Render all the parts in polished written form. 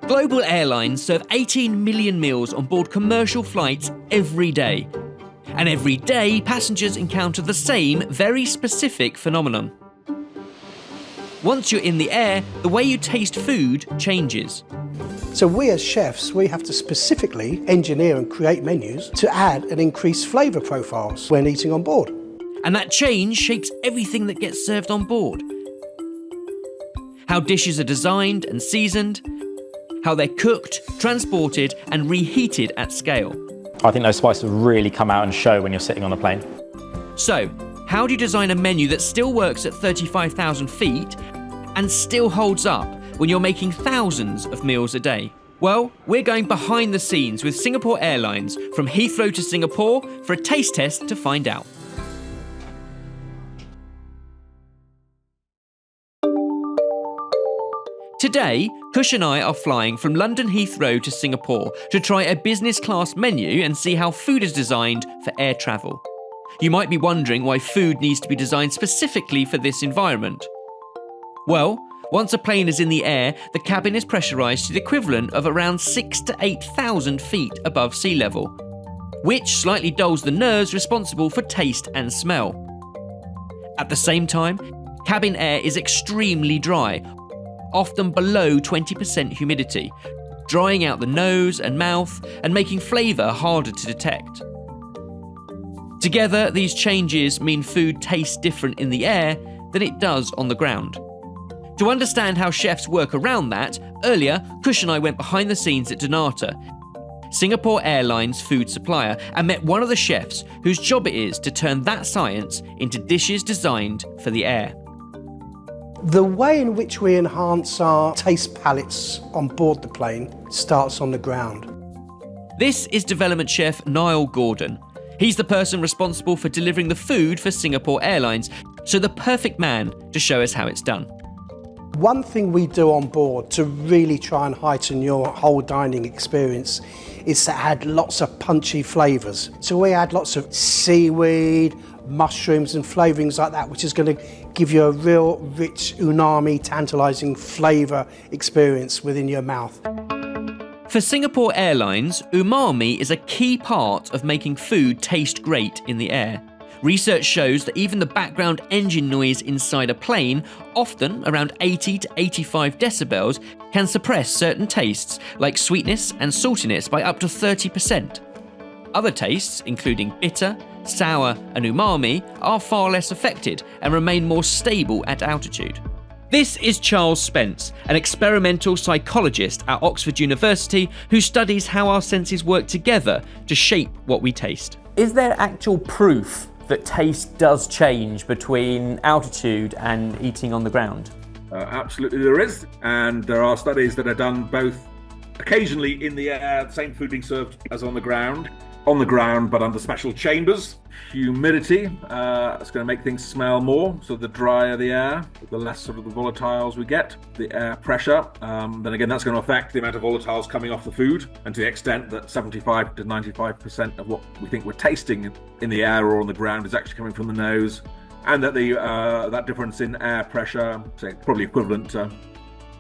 Global airlines serve 18 million meals on board commercial flights every day. And every day, passengers encounter the same, very specific phenomenon. Once you're in the air, the way you taste food changes. So we as chefs, we have to specifically engineer and create menus to add and increase flavour profiles when eating on board. And that change shapes everything that gets served on board. How dishes are designed and seasoned, how they're cooked, transported and reheated at scale. I think those spices really come out and show when you're sitting on a plane. So, how do you design a menu that still works at 35,000 feet and still holds up when you're making thousands of meals a day? Well, we're going behind the scenes with Singapore Airlines from Heathrow to Singapore for a taste test to find out. Today, Kush and I are flying from London Heathrow to Singapore to try a business class menu and see how food is designed for air travel. You might be wondering why food needs to be designed specifically for this environment. Well, once a plane is in the air, the cabin is pressurised to the equivalent of around 6,000 to 8,000 feet above sea level, which slightly dulls the nerves responsible for taste and smell. At the same time, cabin air is extremely dry, often below 20% humidity, drying out the nose and mouth and making flavour harder to detect. Together, these changes mean food tastes different in the air than it does on the ground. To understand how chefs work around that, earlier, Kush and I went behind the scenes at DNata, Singapore Airlines food supplier, and met one of the chefs whose job it is to turn that science into dishes designed for the air. The way in which we enhance our taste palettes on board the plane starts on the ground. This is development chef Niall Gordon. He's the person responsible for delivering the food for Singapore Airlines, so the perfect man to show us how it's done. One thing we do on board to really try and heighten your whole dining experience is to add lots of punchy flavours. So we add lots of seaweed, mushrooms and flavourings like that, which is going to give you a real rich, umami, tantalising flavour experience within your mouth. For Singapore Airlines, umami is a key part of making food taste great in the air. Research shows that even the background engine noise inside a plane, often around 80 to 85 decibels, can suppress certain tastes like sweetness and saltiness by up to 30%. Other tastes, including bitter, sour and umami, are far less affected and remain more stable at altitude. This is Charles Spence, an experimental psychologist at Oxford University who studies how our senses work together to shape what we taste. Is there actual proof that taste does change between altitude and eating on the ground? Absolutely there is, and there are studies that are done both occasionally in the air, the same food being served as on the ground but under special chambers. Humidity is going to make things smell more, so the drier the air, the less sort of the volatiles we get. The air pressure, then again that's going to affect the amount of volatiles coming off the food, and to the extent that 75 to 95% of what we think we're tasting in the air or on the ground is actually coming from the nose, and that the that difference in air pressure, say probably equivalent to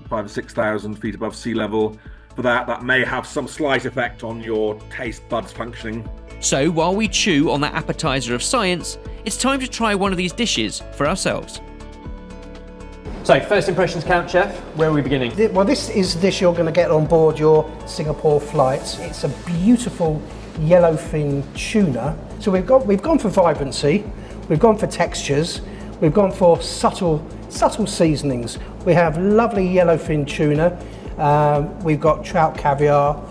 5,000 or 6,000 feet above sea level, for that may have some slight effect on your taste buds functioning. So while we chew on that appetizer of science, it's time to try one of these dishes for ourselves. So, first impressions count, Chef. Where are we beginning? Well, this is the dish you're going to get on board your Singapore flights. It's a beautiful yellowfin tuna. So we've gone for vibrancy, we've gone for textures, we've gone for subtle seasonings. We have lovely yellowfin tuna. We've got trout caviar,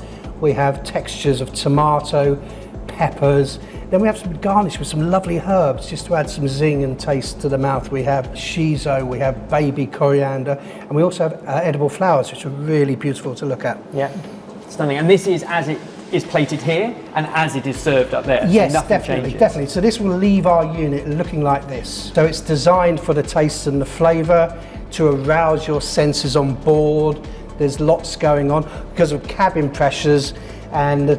we have textures of tomato, peppers, then we have some garnish with some lovely herbs just to add some zing and taste to the mouth. We have shiso, we have baby coriander, and we also have edible flowers, which are really beautiful to look at. Yeah, stunning. And this is as it is plated here and as it is served up there. Yes, so definitely. So this will leave our unit looking like this. So it's designed for the taste and the flavour, to arouse your senses on board. There's lots going on because of cabin pressures and the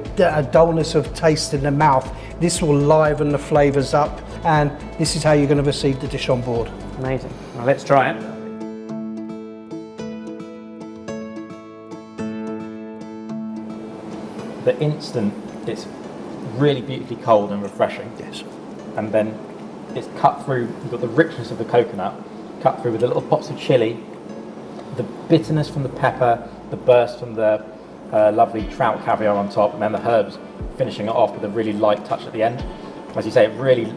dullness of taste in the mouth. This will liven the flavours up, and this is how you're going to receive the dish on board. Amazing. Well, let's try it. the instant, it's really beautifully cold and refreshing. Yes. And then it's cut through, you've got the richness of the coconut, cut through with the little pops of chili, the bitterness from the pepper, the burst from the lovely trout caviar on top, and then the herbs finishing it off with a really light touch at the end. As you say, it really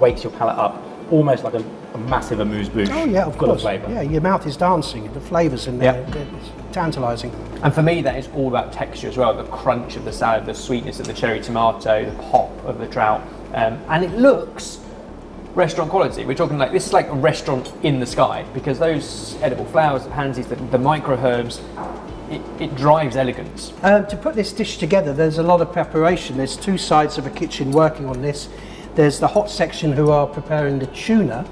wakes your palate up, almost like a massive amuse-bouche. Oh yeah, of full course. Of flavour. Yeah, your mouth is dancing. The flavours in there, Yeah. it's tantalising. And for me, that is all about texture as well. The crunch of the salad, the sweetness of the cherry tomato, the pop of the trout. And it looks restaurant quality. We're talking like, this is like a restaurant in the sky, because those edible flowers, the pansies, the micro herbs, it drives elegance. To put this dish together, there's a lot of preparation. There's two sides of a kitchen working on this. There's the hot section who are preparing the tuna.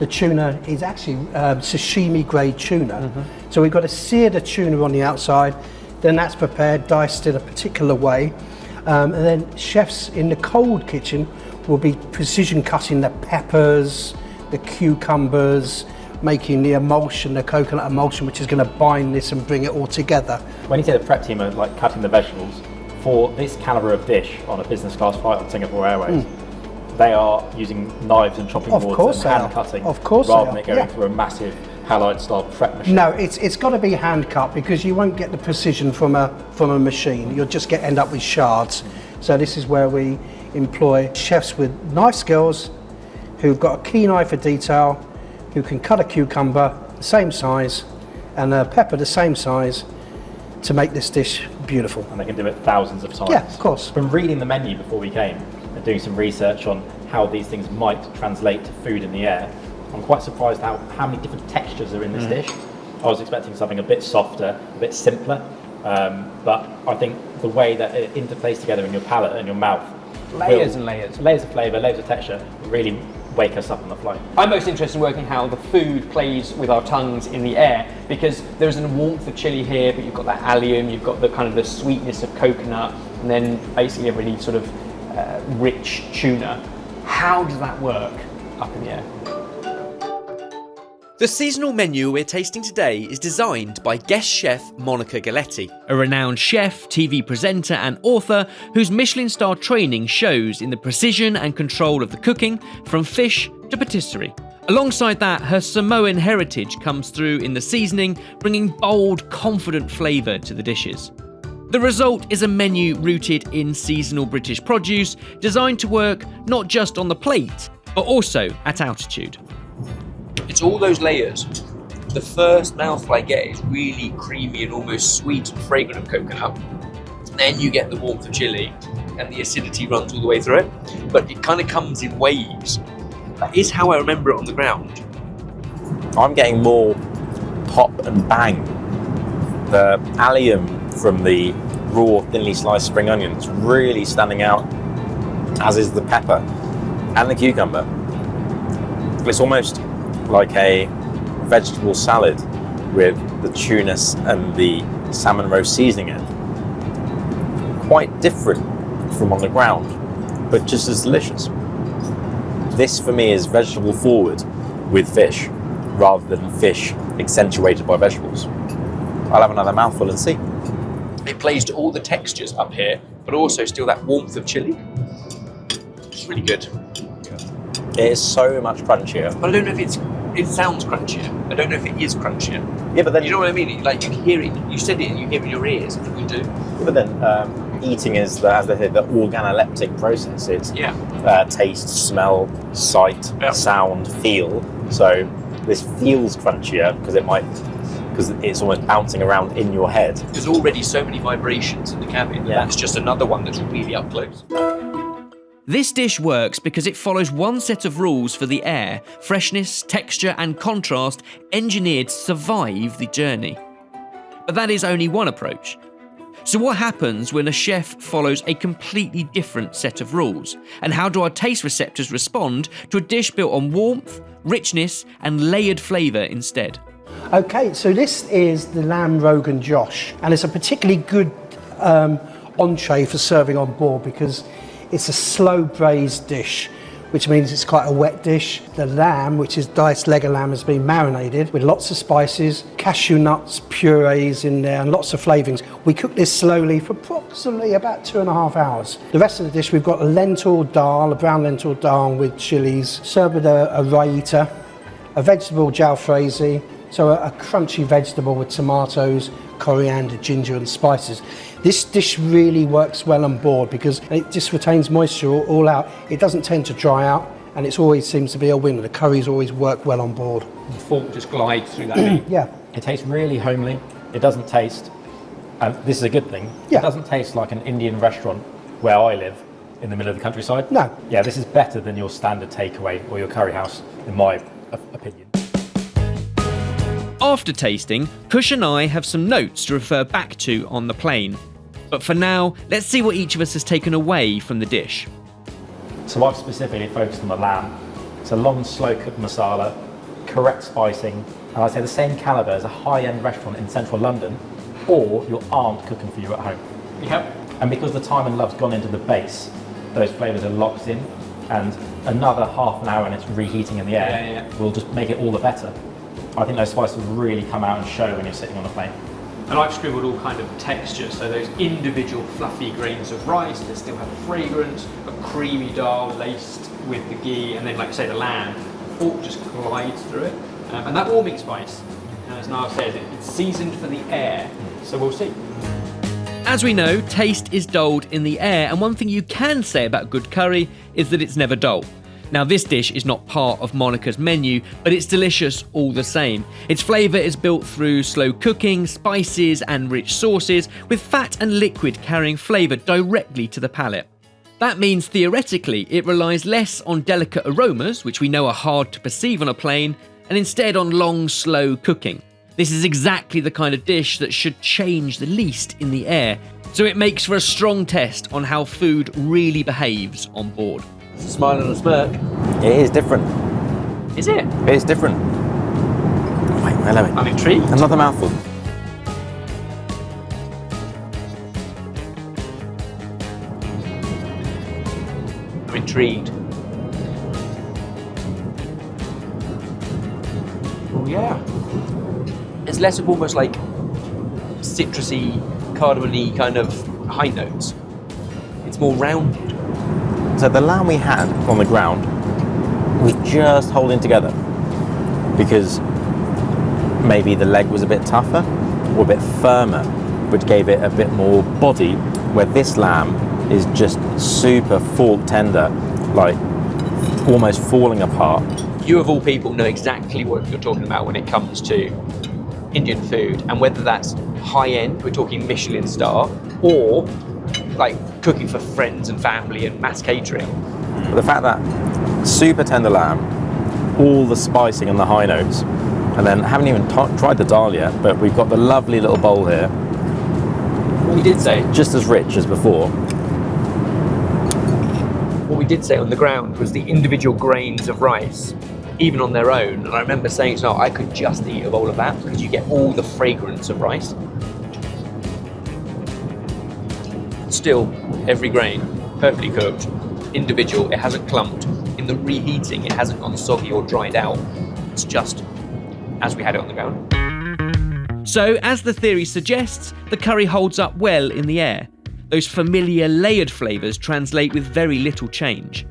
The tuna is actually sashimi grade tuna. So we've got to sear the tuna on the outside, then that's prepared, diced in a particular way. And then chefs in the cold kitchen will be precision cutting the peppers, the cucumbers, making the emulsion, the coconut emulsion, which is going to bind this and bring it all together. When you say the prep team are like cutting the vegetables, for this calibre of dish on a business class flight on Singapore Airways, they are using knives and chopping boards and hand cutting, rather than it going through a massive halide style prep machine. No, it's got to be hand cut, because you won't get the precision from a machine. You'll just end up with shards. So this is where we employ chefs with knife skills, who've got a keen eye for detail, who can cut a cucumber the same size and a pepper the same size to make this dish beautiful. And they can do it thousands of times. Yeah, of course. From reading the menu before we came and doing some research on how these things might translate to food in the air, I'm quite surprised how many different textures are in this dish. I was expecting something a bit softer, a bit simpler, but I think the way that it interplays together in your palate and your mouth, Layers and layers. Layers of flavour, layers of texture, really wake us up on the flight. I'm most interested in working how the food plays with our tongues in the air, because there's a warmth of chili here, but you've got that allium, you've got the kind of the sweetness of coconut, and then basically a really sort of rich tuna. How does that work up in the air? The seasonal menu we're tasting today is designed by guest chef Monica Galetti, a renowned chef, TV presenter and author whose Michelin-star training shows in the precision and control of the cooking, from fish to patisserie. Alongside that, her Samoan heritage comes through in the seasoning, bringing bold, confident flavour to the dishes. The result is a menu rooted in seasonal British produce, designed to work not just on the plate, but also at altitude. It's all those layers. The first mouthful I get is really creamy and almost sweet and fragrant of coconut. Then you get the warmth of chili and the acidity runs all the way through it. But it kind of comes in waves. That is how I remember it on the ground. I'm getting more pop and bang. The allium from the raw, thinly sliced spring onions really standing out, as is the pepper and the cucumber. It's almost like a vegetable salad with the tuna and the salmon roast seasoning in. Quite different from on the ground, but just as delicious. This for me is vegetable forward with fish, rather than fish accentuated by vegetables. I'll have another mouthful and see. It plays to all the textures up here, but also still that warmth of chili. It's really good. It is so much crunchier. But I don't know if it sounds crunchier. I don't know if it is crunchier. Yeah, but then You know what I mean? Like, you can hear it. You said it and you hear it in your ears. I think we do. But then eating is, as they say, the organoleptic process. It's taste, smell, sight, sound, feel. So this feels crunchier because it's almost bouncing around in your head. There's already so many vibrations in the cabin. Yeah. That's just another one that's really up close. This dish works because it follows one set of rules for the air, freshness, texture and contrast engineered to survive the journey. But that is only one approach. So what happens when a chef follows a completely different set of rules? And how do our taste receptors respond to a dish built on warmth, richness and layered flavour instead? Okay, so this is the lamb Rogan Josh, and it's a particularly good entree for serving on board because it's a slow braised dish which means it's quite a wet dish. The lamb, which is diced leg of lamb, has been marinated with lots of spices, cashew nuts, purees in there, and lots of flavourings. We cook this slowly for approximately about 2.5 hours. The rest of the dish, we've got a lentil dal, a brown lentil dal with chilies, served with a raita, a vegetable jalfrezi, so a crunchy vegetable with tomatoes, coriander, ginger and spices. This dish really works well on board because it just retains moisture all out. It doesn't tend to dry out, and it always seems to be a winner. The curries always work well on board. The fork just glides through that meat. Yeah. It tastes really homely. It doesn't taste, and this is a good thing, Yeah. it doesn't taste like an Indian restaurant where I live in the middle of the countryside. No. Yeah, this is better than your standard takeaway or your curry house, in my opinion. After tasting, Kush and I have some notes to refer back to on the plane. But for now, let's see what each of us has taken away from the dish. So I've specifically focused on the lamb. It's a long, slow-cooked masala, correct spicing, and I'd say the same calibre as a high-end restaurant in central London, or your aunt cooking for you at home. Yep. And because the time and love's gone into the base, those flavours are locked in, and another half an hour and it's reheating in the air will just make it all the better. I think those spices really come out and show when you're sitting on a plane. And I've scribbled all kind of textures, so those individual fluffy grains of rice that still have a fragrance, a creamy dal laced with the ghee, and then, like I say, the lamb. The fork just glides through it. And that warming spice, as Niall says, it's seasoned for the air, so we'll see. As we know, taste is dulled in the air, and one thing you can say about good curry is that it's never dull. Now, this dish is not part of Monica's menu, but it's delicious all the same. Its flavour is built through slow cooking, spices and rich sauces, with fat and liquid carrying flavour directly to the palate. That means theoretically it relies less on delicate aromas, which we know are hard to perceive on a plane, and instead on long, slow cooking. This is exactly the kind of dish that should change the least in the air, so it makes for a strong test on how food really behaves on board. It's a smile and a smirk. It is different. Is it? It is different. Oh, wait, hello. I'm intrigued. Another mouthful. I'm intrigued. Oh yeah. It's less of almost like citrusy, cardamom-y kind of high notes. It's more rounded. So the lamb we had on the ground was just holding together because maybe the leg was a bit tougher or a bit firmer, which gave it a bit more body, where this lamb is just super fork tender, like almost falling apart. You of all people know exactly what you're talking about when it comes to Indian food, and whether that's high end, we're talking Michelin star, or like cooking for friends and family and mass catering. But the fact that super tender lamb, all the spicing and the high notes, and then haven't even tried the dal yet, but we've got the lovely little bowl here. What we did say, Just as rich as before. what we did say on the ground was the individual grains of rice, even on their own. And I remember saying, so I could just eat a bowl of that because you get all the fragrance of rice. Still, every grain, perfectly cooked, individual, it hasn't clumped. In the reheating, it hasn't gone soggy or dried out. It's just as we had it on the ground. So, as the theory suggests, the curry holds up well in the air. Those familiar layered flavours translate with very little change.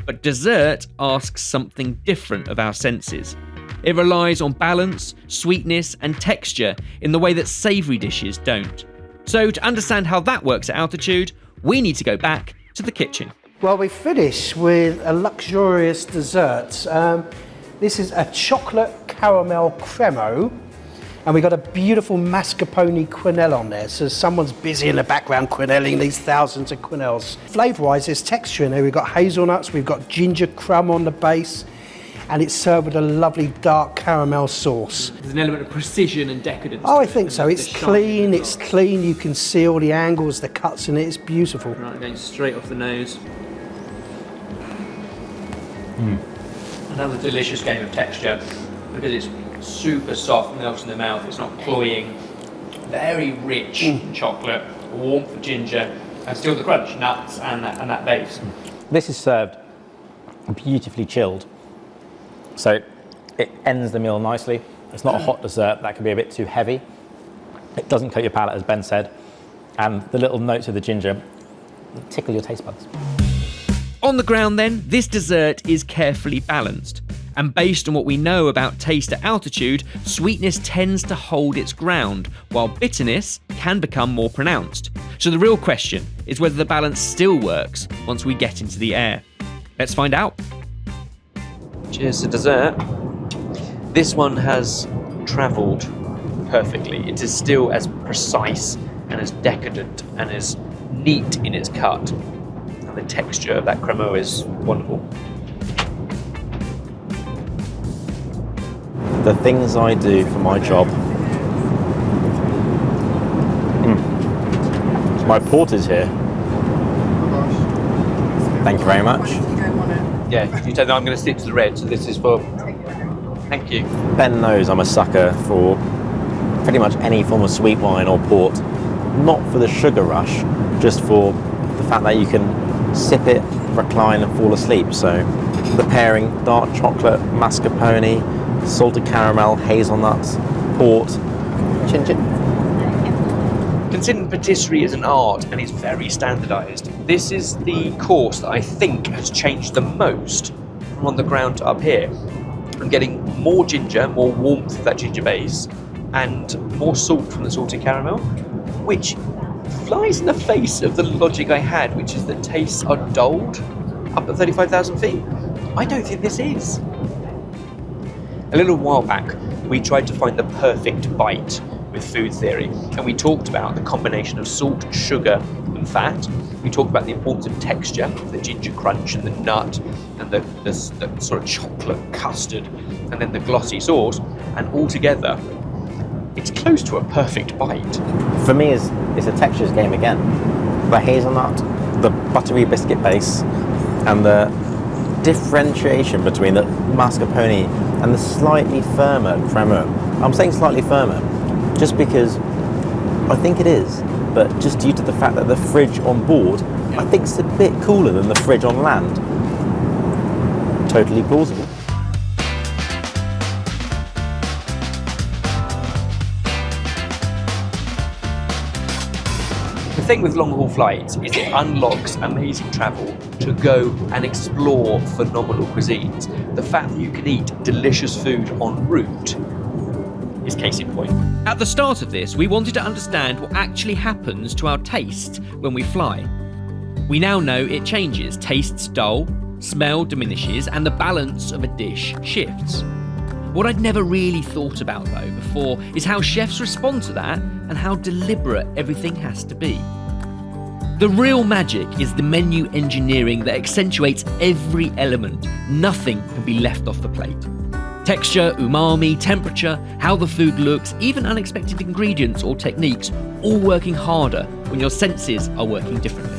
But dessert asks something different of our senses. It relies on balance, sweetness and texture in the way that savoury dishes don't. So to understand how that works at altitude, we need to go back to the kitchen. Well, we finish with a luxurious dessert. This is a chocolate caramel cremo, and we've got a beautiful mascarpone quenelle on there. So someone's busy in the background quenelling these thousands of quenelles. Flavour-wise, there's texture in there. We've got hazelnuts, we've got ginger crumb on the base, and it's served with a lovely dark caramel sauce. There's an element of precision and decadence. Oh, I to it, think so. and It's the clean, shine. it's clean. You can see all the angles, the cuts in it. It's beautiful. Right, going straight off the nose. Another delicious game of texture because it's super soft, melts in the mouth. It's not cloying. Very rich in chocolate, warmth of ginger, and still the crunch, nuts, and that base. This is served beautifully chilled. So it ends the meal nicely. It's not a hot dessert that can be a bit too heavy. It doesn't coat your palate, as Ben said. And the little notes of the ginger tickle your taste buds. On the ground then, this dessert is carefully balanced. And based on what we know about taste at altitude, sweetness tends to hold its ground, while bitterness can become more pronounced. So the real question is whether the balance still works once we get into the air. Let's find out. Cheers to dessert. This one has travelled perfectly. It is still as precise and as decadent and as neat in its cut. And the texture of that cremeux is wonderful. The things I do for my job. My porter's here. Thank you very much. Yeah, you said that I'm going to stick to the red, so this is for... Thank you. Ben knows I'm a sucker for pretty much any form of sweet wine or port. Not for the sugar rush, just for the fact that you can sip it, recline and fall asleep. So the pairing, dark chocolate, mascarpone, salted caramel, hazelnuts, port, chin chin. Considering patisserie is an art and is very standardised, this is the course that I think has changed the most from on the ground to up here. I'm getting more ginger, more warmth of that ginger base, and more salt from the salted caramel, which flies in the face of the logic I had, which is that tastes are dulled up at 35,000 feet. I don't think this is. A little while back, we tried to find the perfect bite with food theory, and we talked about the combination of salt, sugar, and fat. We talked about the importance of texture, the ginger crunch and the nut, and the sort of chocolate custard, and then the glossy sauce, and all together, it's close to a perfect bite. For me, it's a textures game again. The hazelnut, the buttery biscuit base, and the differentiation between the mascarpone and the slightly firmer cremeux. I'm saying slightly firmer just because I think it is, but just due to the fact that the fridge on board, I think it's a bit cooler than the fridge on land. Totally plausible. The thing with long-haul flights is it unlocks amazing travel to go and explore phenomenal cuisines. The fact that you can eat delicious food en route is case in point. At the start of this, we wanted to understand what actually happens to our taste when we fly. We now know it changes. Tastes dull, smell diminishes, and the balance of a dish shifts. What I'd never really thought about though before is how chefs respond to that and how deliberate everything has to be. The real magic is the menu engineering that accentuates every element. Nothing can be left off the plate. Texture, umami, temperature, how the food looks, even unexpected ingredients or techniques, all working harder when your senses are working differently.